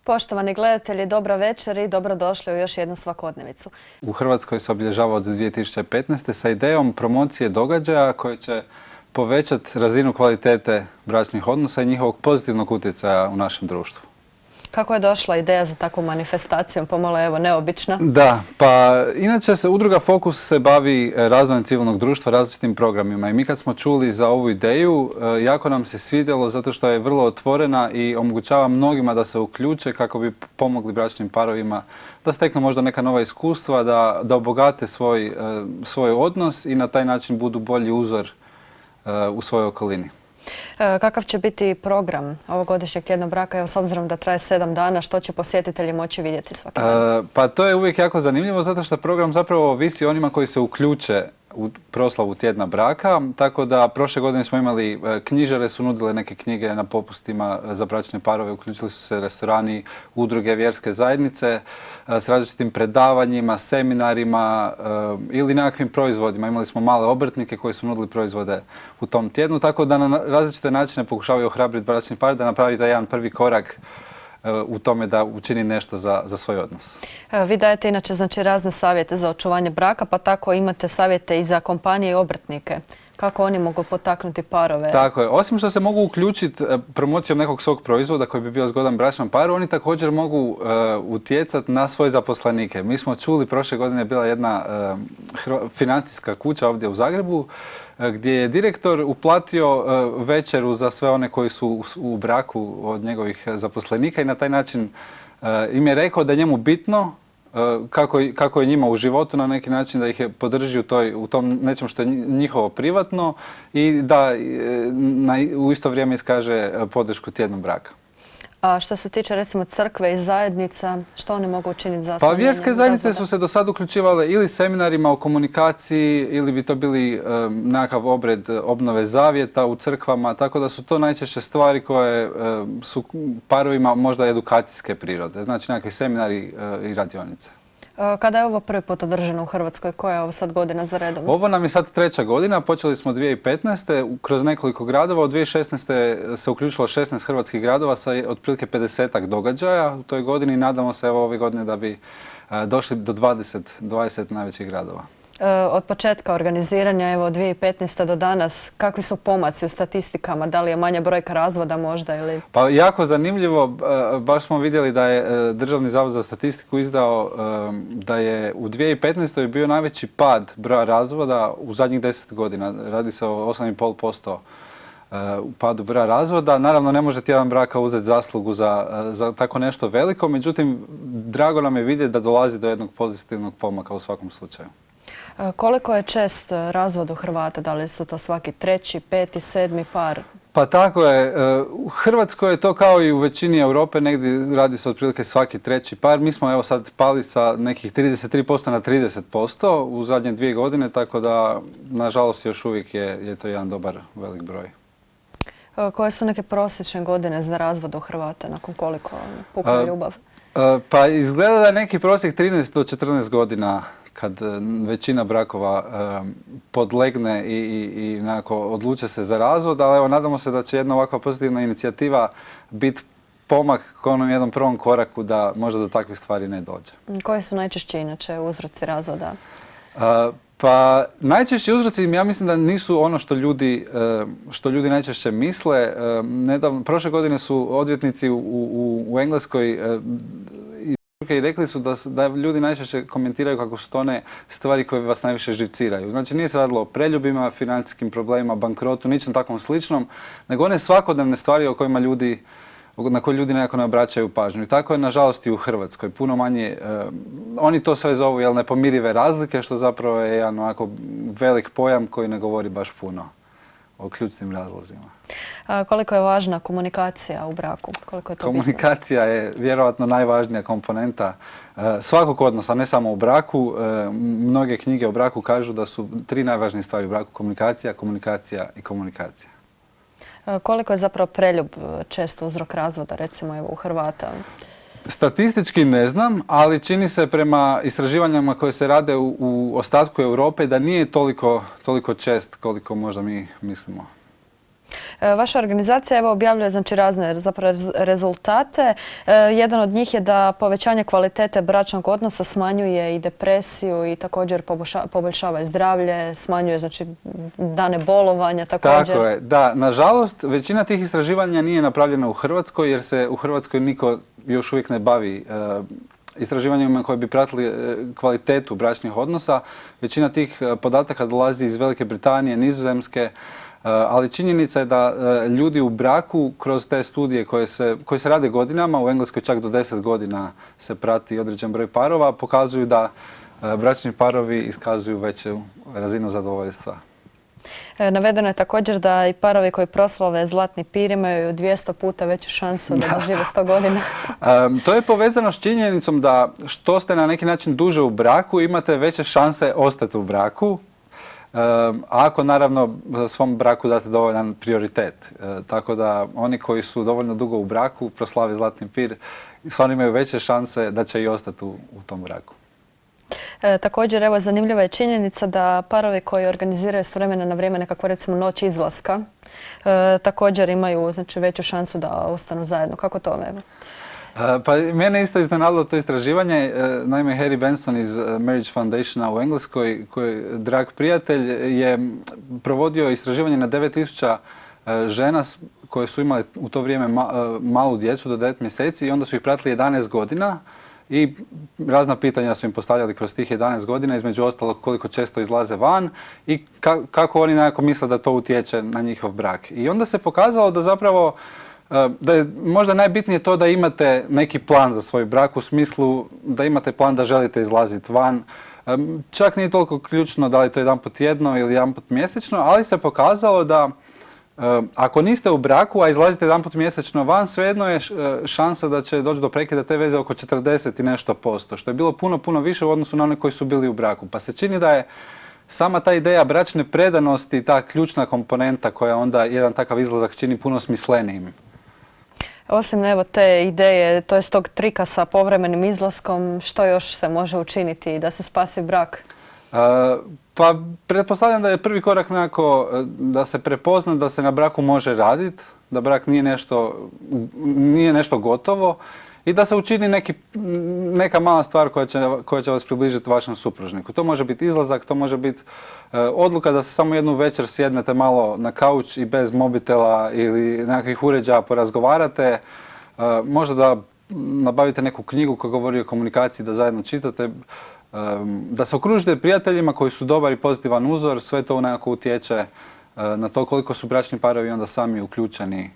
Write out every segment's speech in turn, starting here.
Poštovani gledatelji, dobra večer i dobrodošli u još jednu svakodnevicu. U Hrvatskoj se obilježava od 2015. sa idejom promocije događaja koje će povećati razinu kvalitete bračnih odnosa i njihovog pozitivnog utjecaja u našem društvu. Kako je došla ideja za takvu manifestaciju, pomalo evo neobična? Da, pa inače se udruga Fokus se bavi razvojem civilnog društva, različitim programima i mi kad smo čuli za ovu ideju, jako nam se svidjelo zato što je vrlo otvorena i omogućava mnogima da se uključe kako bi pomogli bračnim parovima da steknu možda neka nova iskustva, da obogate svoj odnos i na taj način budu bolji uzor u svojoj okolini. Kakav će biti program ovogodišnjeg tjedna braka, evo s obzirom da traje 7 dana, što će posjetitelji moći vidjeti svaki dan? Pa to je uvijek jako zanimljivo zato što program zapravo ovisi onima koji se uključe u proslavu tjedna braka, tako da prošle godine smo imali knjižare, su nudile neke knjige na popustima za bračne parove, uključili su se restorani, udruge, vjerske zajednice s različitim predavanjima, seminarima ili nekakvim proizvodima. Imali smo male obrtnike koji su nudili proizvode u tom tjednu, tako da na različite načine pokušavaju ohrabriti bračni par da napravi taj jedan prvi korak u tome da učini nešto za svoj odnos. Vi dajete inače razne savjete za očuvanje braka, pa tako imate savjete i za kompanije i obrtnike. Kako oni mogu potaknuti parove? Tako je. Osim što se mogu uključiti promocijom nekog svog proizvoda koji bi bio zgodan bračnom paru, oni također mogu utjecati na svoje zaposlenike. Mi smo čuli, prošle godine je bila jedna financijska kuća ovdje u Zagrebu gdje je direktor uplatio večeru za sve one koji su u braku od njegovih zaposlenika i na taj način im je rekao da je njemu bitno kako je njima u životu na neki način, da ih je podrži u tom nečem što je njihovo privatno i da u isto vrijeme iskaže podršku tjednu braka. A što se tiče recimo crkve i zajednica, što oni mogu učiniti za Pa smanjenje vjerske zajednice razvoda? su se do sada uključivale ili seminarima o komunikaciji ili bi to bili nekakav obred obnove zavjeta u crkvama, tako da su to najčešće stvari koje su parovima možda edukacijske prirode, znači nekakvi seminari i radionice. Kada je ovo prvi put održano u Hrvatskoj? Koja je ovo sad godina za redom? Ovo nam je sad 3. godina, počeli smo 2015. kroz nekoliko gradova. Od 2016. se uključilo 16 hrvatskih gradova sa otprilike 50-ak događaja u toj godini i nadamo se ove godine da bi došli do 20 najvećih gradova. Od početka organiziranja, evo od 2015. do danas, kakvi su pomaci u statistikama? Da li je manja brojka razvoda možda ili... Pa jako zanimljivo, baš smo vidjeli da je Državni zavod za statistiku izdao da je u 2015. bio najveći pad broja razvoda u zadnjih 10 godina. Radi se o 8,5% u padu broja razvoda. Naravno, ne može tjedan braka uzeti zaslugu za tako nešto veliko, međutim, drago nam je vidjeti da dolazi do jednog pozitivnog pomaka u svakom slučaju. Koliko je čest razvod u Hrvata? Da li su to svaki 3., 5., 7. par? Pa tako je. U Hrvatskoj je to kao i u većini Europe, negdje radi se otprilike svaki 3. par. Mi smo evo sad pali sa nekih 33% na 30% u zadnje 2 godine, tako da nažalost još uvijek je to jedan dobar velik broj. Koje su neke prosječne godine za razvod u Hrvata? Nakon koliko pukne ljubav? Pa izgleda da je neki prosjek 13 do 14 godina kad većina brakova podlegne i nekako odluče se za razvod, ali evo nadamo se da će jedna ovakva pozitivna inicijativa biti pomak k onom jednom prvom koraku da možda do takvih stvari ne dođe. Koji su najčešće inače uzroci razvoda? Pa najčešći uzroci, ja mislim da nisu ono što ljudi najčešće misle. Prošle godine su odvjetnici u Engleskoj i rekli su da ljudi najčešće komentiraju kako su to one stvari koje vas najviše živciraju. Znači nije se radilo o preljubima, financijskim problemima, bankrotu, ničem takvom sličnom, nego one svakodnevne stvari na koje ljudi nekako ne obraćaju pažnju. I tako je nažalost i u Hrvatskoj. Puno manje, oni to sve zovu nepomirive razlike, što zapravo je jedan ovako velik pojam koji ne govori baš puno o ključnim razlozima. Koliko je važna komunikacija u braku? Koliko je to Komunikacija je vjerojatno najvažnija komponenta svakog odnosa, ne samo u braku. Mnoge knjige o braku kažu da su 3 najvažnije stvari u braku: komunikacija, komunikacija i komunikacija. Koliko je zapravo preljub često uzrok razvoda, recimo u Hrvata? Statistički ne znam, ali čini se prema istraživanjima koje se rade u ostatku Europe da nije toliko čest koliko možda mi mislimo. Vaša organizacija evo objavljuje znači razne zapravo rezultate. Jedan od njih je da povećanje kvalitete bračnog odnosa smanjuje i depresiju i također poboljšava i zdravlje, smanjuje znači dane bolovanja također. Tako je, da. Nažalost, većina tih istraživanja nije napravljena u Hrvatskoj jer se u Hrvatskoj niko još uvijek ne bavi istraživanjima koje bi pratili kvalitetu bračnih odnosa. Većina tih podataka dolazi iz Velike Britanije, Nizozemske, ali činjenica je da ljudi u braku kroz te studije koje se rade godinama, u Engleskoj čak do 10 godina se prati određen broj parova, pokazuju da bračni parovi iskazuju veću razinu zadovoljstva. Navedeno je također da i parovi koji proslave zlatni pir imaju 200 puta veću šansu da dožive 100 godina. To je povezano s činjenicom da što ste na neki način duže u braku, imate veće šanse ostati u braku. Ako naravno svom braku date dovoljan prioritet. Tako da oni koji su dovoljno dugo u braku, proslave zlatni pir, oni imaju veće šanse da će i ostati u tom braku. Također, evo, zanimljiva je činjenica da parovi koji organiziraju s vremena na vrijeme nekako recimo noć izlaska, također imaju znači, veću šansu da ostanu zajedno. Kako to evo? Pa mene isto iznenadilo to istraživanje. Naime, Harry Benson iz Marriage Foundationa u Engleskoj, koji je drag prijatelj, je provodio istraživanje na 9000 žena koje su imale u to vrijeme malu djecu do 9 mjeseci i onda su ih pratili 11 godina i razna pitanja su im postavljali kroz tih 11 godina, između ostalog koliko često izlaze van i kako oni nekako misle da to utječe na njihov brak. I onda se pokazalo da zapravo da je možda najbitnije to da imate neki plan za svoj brak u smislu da imate plan da želite izlaziti van. Čak nije toliko ključno da li to jedanput tjedno ili jedanput mjesečno, ali se pokazalo da ako niste u braku, a izlazite jedanput mjesečno van, svejedno je šansa da će doći do prekida te veze oko 40 i nešto %, što je bilo puno više u odnosu na one koji su bili u braku. Pa se čini da je sama ta ideja bračne predanosti ta ključna komponenta koja onda jedan takav izlazak čini puno smislenijim. Osim evo te ideje, to je tog trika sa povremenim izlaskom, što još se može učiniti da se spasi brak? Pa pretpostavljam da je prvi korak nekako da se prepozna da se na braku može raditi, da brak nije nešto gotovo i da se učini neka mala stvar koja će vas približiti vašem supružniku. To može biti izlazak, to može biti odluka da se samo jednu večer sjednete malo na kauč i bez mobitela ili nekakvih uređaja porazgovarate. Možda da nabavite neku knjigu koja govori o komunikaciji, da zajedno čitate. Da se okružite prijateljima koji su dobar i pozitivan uzor, sve to nekako utječe na to koliko su bračni parovi onda sami uključeni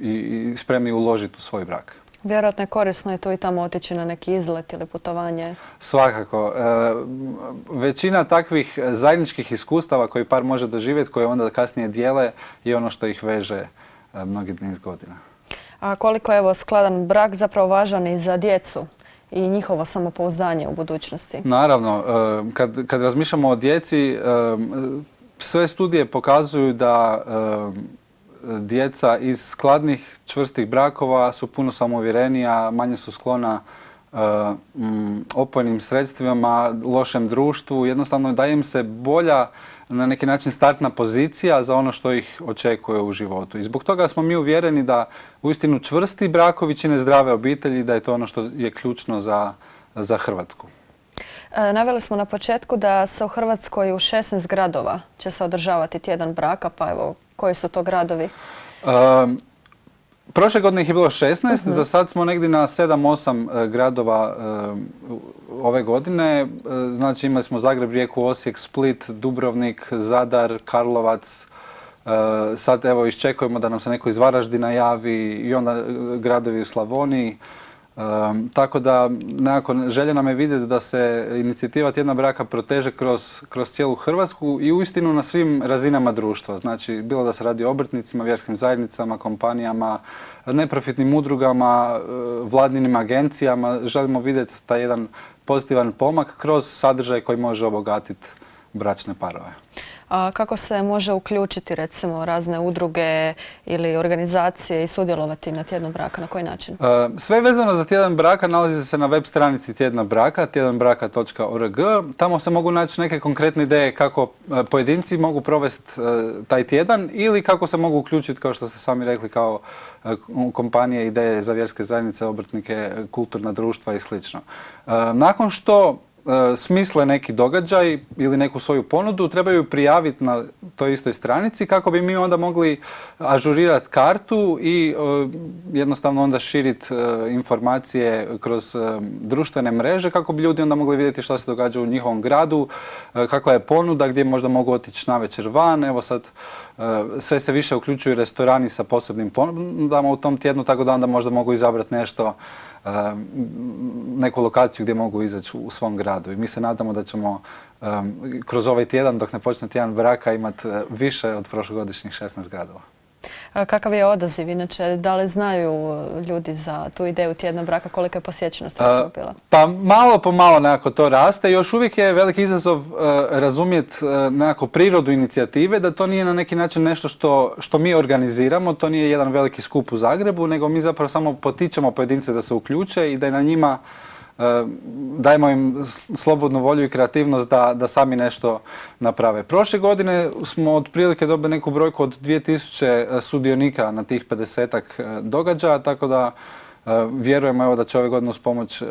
i spremni uložiti u svoj brak. Vjerojatno je korisno i tu i tamo otići na neki izlet ili putovanje. Svakako. Većina takvih zajedničkih iskustava koji par može doživjeti, koje onda kasnije dijele, je ono što ih veže mnogi niz godina. A koliko je skladan brak zapravo važan i za djecu i njihovo samopouzdanje u budućnosti? Naravno, kad razmišljamo o djeci, sve studije pokazuju da djeca iz skladnih, čvrstih brakova su puno samouvjerenija, manje su sklona opojnim sredstvima, lošem društvu. Jednostavno daje im se bolja, na neki način, startna pozicija za ono što ih očekuje u životu. I zbog toga smo mi uvjereni da uistinu čvrsti brakovi čine zdrave obitelji i da je to ono što je ključno za Hrvatsku. Naveli smo na početku da se u Hrvatskoj u 16 gradova će se održavati tjedan braka, pa evo, koji su to gradovi? Prošle godine ih je bilo 16, za sad smo negdje na 7-8 gradova ove godine. Znači imali smo Zagreb, Rijeku, Osijek, Split, Dubrovnik, Zadar, Karlovac. Sad evo iščekujemo da nam se neko iz Varaždina javi i onda gradovi u Slavoniji. Tako da nekako želja nam je vidjeti da se inicijativa tjedna braka proteže kroz cijelu Hrvatsku i uistinu na svim razinama društva. Znači bilo da se radi o obrtnicima, vjerskim zajednicama, kompanijama, neprofitnim udrugama, vladinim agencijama. Želimo vidjeti taj jedan pozitivan pomak kroz sadržaj koji može obogatiti bračne parove. A kako se može uključiti recimo razne udruge ili organizacije i sudjelovati na tjednu braka? Na koji način? Sve vezano za tjedan braka nalazi se na web stranici tjedna braka, tjedanbraka.org. Tamo se mogu naći neke konkretne ideje kako pojedinci mogu provesti taj tjedan ili kako se mogu uključiti, kao što ste sami rekli, kao kompanije, ideje za vjerske zajednice, obrtnike, kulturna društva i sl. Nakon što smisle neki događaj ili neku svoju ponudu, trebaju prijaviti na toj istoj stranici kako bi mi onda mogli ažurirati kartu i jednostavno onda širiti informacije kroz društvene mreže kako bi ljudi onda mogli vidjeti što se događa u njihovom gradu, kakva je ponuda, gdje možda mogu otići navečer van. Evo sad sve se više uključuju restorani sa posebnim ponudama u tom tjednu, tako da onda možda mogu izabrati nešto, neku lokaciju gdje mogu izaći u svom gradu. I mi se nadamo da ćemo kroz ovaj tjedan, dok ne počne tjedan braka, imati više od prošlogodišnjih 16 gradova. Kakav je odaziv? Inače, da li znaju ljudi za tu ideju tjedna braka? Kolika je posjećenost recimo bila? Pa malo po malo nekako to raste. Još uvijek je veliki izazov razumjeti nekako prirodu inicijative, da to nije na neki način nešto što mi organiziramo, to nije jedan veliki skup u Zagrebu, nego mi zapravo samo potičemo pojedince da se uključe i da je na njima dajemo im slobodnu volju i kreativnost da sami nešto naprave. Prošle godine smo otprilike dobili neku brojku od 2000 sudionika na tih 50-ak događaja, tako da vjerujemo evo da će ove godine uz pomoć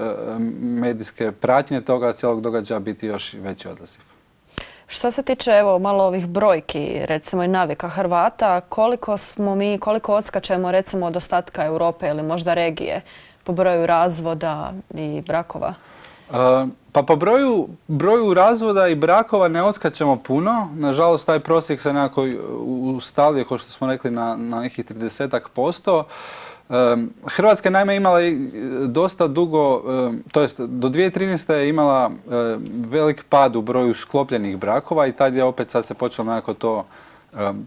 medijske pratnje toga cijelog događaja biti još veći odaziv. Što se tiče evo malo ovih brojki, recimo i navika Hrvata, koliko odskačemo recimo od ostatka Europe ili možda regije po broju razvoda i brakova? Pa po broju razvoda i brakova ne odskačemo puno. Nažalost, taj prosjek se nekako ustalio, kao što smo rekli, na nekih 30%. Hrvatska je naime imala dosta dugo, to jest do 2013. je imala velik pad u broju sklopljenih brakova i tad je opet sad se počelo nekako to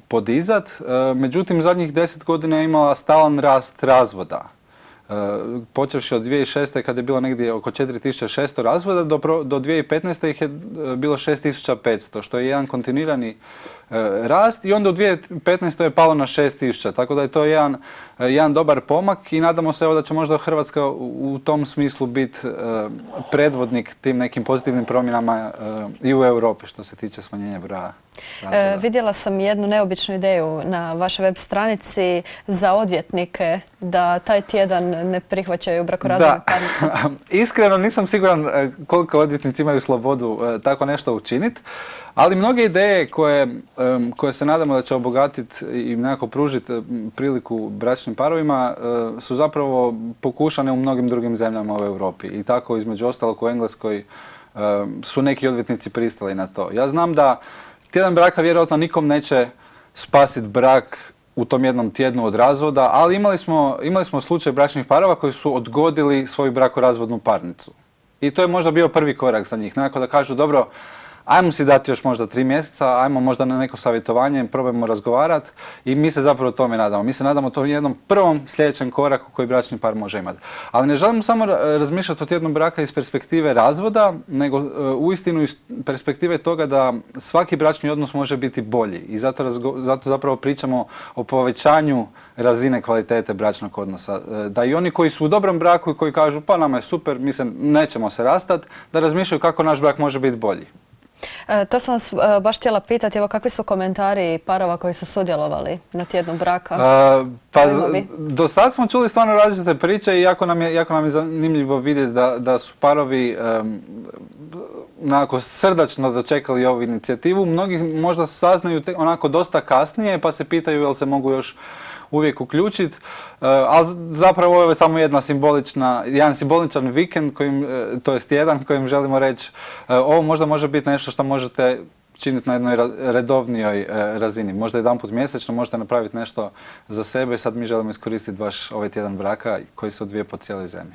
podizat. Međutim, zadnjih 10 godina je imala stalan rast razvoda. Počevši od 2006. kad je bilo negdje oko 4600 razvoda, do 2015. ih je bilo 6500, što je jedan kontinuirani rast i onda u 2015. je palo na 6000, tako da je to jedan dobar pomak i nadamo se da će možda Hrvatska u tom smislu biti predvodnik tim nekim pozitivnim promjenama i u Europi što se tiče smanjenja broja razvoda. Vidjela sam jednu neobičnu ideju na vašoj web stranici za odvjetnike da taj tjedan ne prihvaćaju brakorazvodne parnice. Iskreno nisam siguran koliko odvjetnici imaju slobodu tako nešto učiniti, ali mnoge ideje koje se nadamo da će obogatiti i nekako pružiti priliku bračnim parovima su zapravo pokušane u mnogim drugim zemljama u Europi. I tako između ostalog u Engleskoj su neki odvjetnici pristali na to. Ja znam da tjedan braka vjerojatno nikom neće spasiti brak u tom jednom tjednu od razvoda, ali imali smo slučaj bračnih parova koji su odgodili svoju brakorazvodnu parnicu. I to je možda bio prvi korak za njih. Nekako da kažu, dobro, ajmo si dati još možda 3 mjeseca, ajmo možda na neko savjetovanje, probajmo razgovarati i mi se zapravo tome nadamo. Mi se nadamo to jednom prvom sljedećem koraku koji bračni par može imati. Ali ne želimo samo razmišljati o tjednom braka iz perspektive razvoda, nego uistinu iz perspektive toga da svaki bračni odnos može biti bolji. I zato zapravo pričamo o povećanju razine kvalitete bračnog odnosa. Da i oni koji su u dobrom braku i koji kažu pa nama je super, mislim nećemo se rastati, da razmišljaju kako naš brak može biti bolji. To sam vas baš htjela pitati, evo kakvi su komentari parova koji su sudjelovali na tjednu braka? Do sad smo čuli stvarno različite priče i jako nam je zanimljivo vidjeti da su parovi onako srdačno dočekali ovu inicijativu. Mnogi možda saznaju onako dosta kasnije pa se pitaju jel se mogu još uvijek uključiti, ali zapravo ovo je samo jedan simboličan vikend, to jest tjedan kojim želimo reći ovo možda može biti nešto što možete činiti na jednoj redovnijoj razini. Možda jedanput mjesečno možete napraviti nešto za sebe i sad mi želimo iskoristiti baš ovaj tjedan braka koji se odvija po cijeloj zemlji.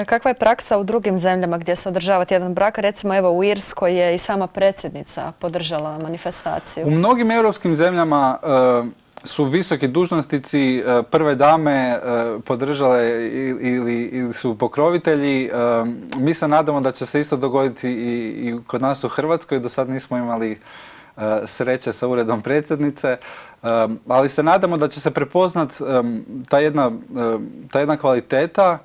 Kakva je praksa u drugim zemljama gdje se održava tjedan braka? Recimo evo u Irskoj je i sama predsjednica podržala manifestaciju. U mnogim europskim zemljama su visoki dužnosnici, prve dame podržale ili su pokrovitelji. Mi se nadamo da će se isto dogoditi i kod nas u Hrvatskoj. Do sad nismo imali sreće sa uredom predsjednice, ali se nadamo da će se prepoznat ta jedna kvaliteta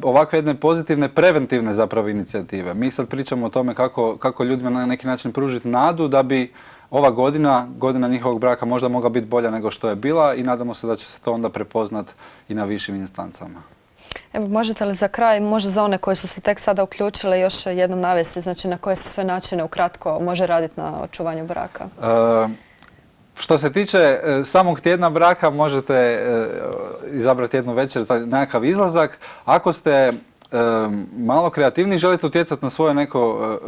ovakve jedne pozitivne, preventivne zapravo inicijative. Mi sad pričamo o tome kako ljudima na neki način pružiti nadu da bi ova godina njihovog braka možda mogla biti bolja nego što je bila i nadamo se da će se to onda prepoznat i na višim instancama. Evo, možete li za kraj, možda za one koji su se tek sada uključile, još jednom navesti, znači na koje se sve načine ukratko može raditi na očuvanju braka? Što se tiče samog tjedna braka, možete izabrati jednu večer za nekakav izlazak. Ako ste malo kreativni, želite utjecati na svoje neko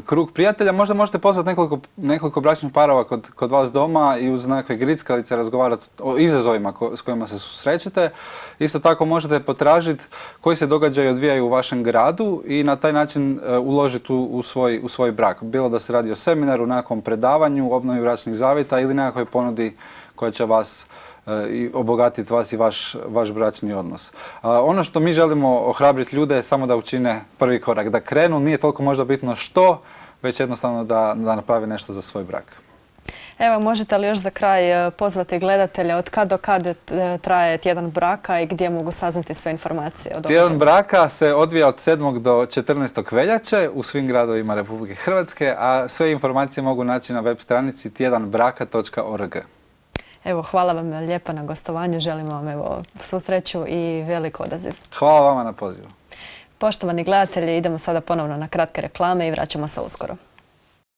krug prijatelja, možda možete pozvati nekoliko bračnih parova kod vas doma i uz nekakve grickalice razgovarati o izazovima s kojima se susrećete. Isto tako možete potražiti koji se događaji odvijaju u vašem gradu i na taj način uložiti u svoj brak. Bilo da se radi o seminaru, nekakvom predavanju, obnovi bračnih zavjeta ili nekakvoj ponudi koja će vas i obogatiti vas i vaš bračni odnos. Ono što mi želimo ohrabriti ljude je samo da učine prvi korak, da krenu, nije toliko možda bitno što, već jednostavno da naprave nešto za svoj brak. Evo, možete li još za kraj pozvati gledatelja od kad do kad traje tjedan braka i gdje mogu saznati sve informacije o događaju? Tjedan braka se odvija od 7. do 14. veljače u svim gradovima Republike Hrvatske, a sve informacije mogu naći na web stranici tjedanbraka.org. Evo, hvala vam lijepo na gostovanju, želim vam svu sreću i velik odaziv. Hvala vama na pozivu. Poštovani gledatelji, idemo sada ponovno na kratke reklame i vraćamo se uskoro.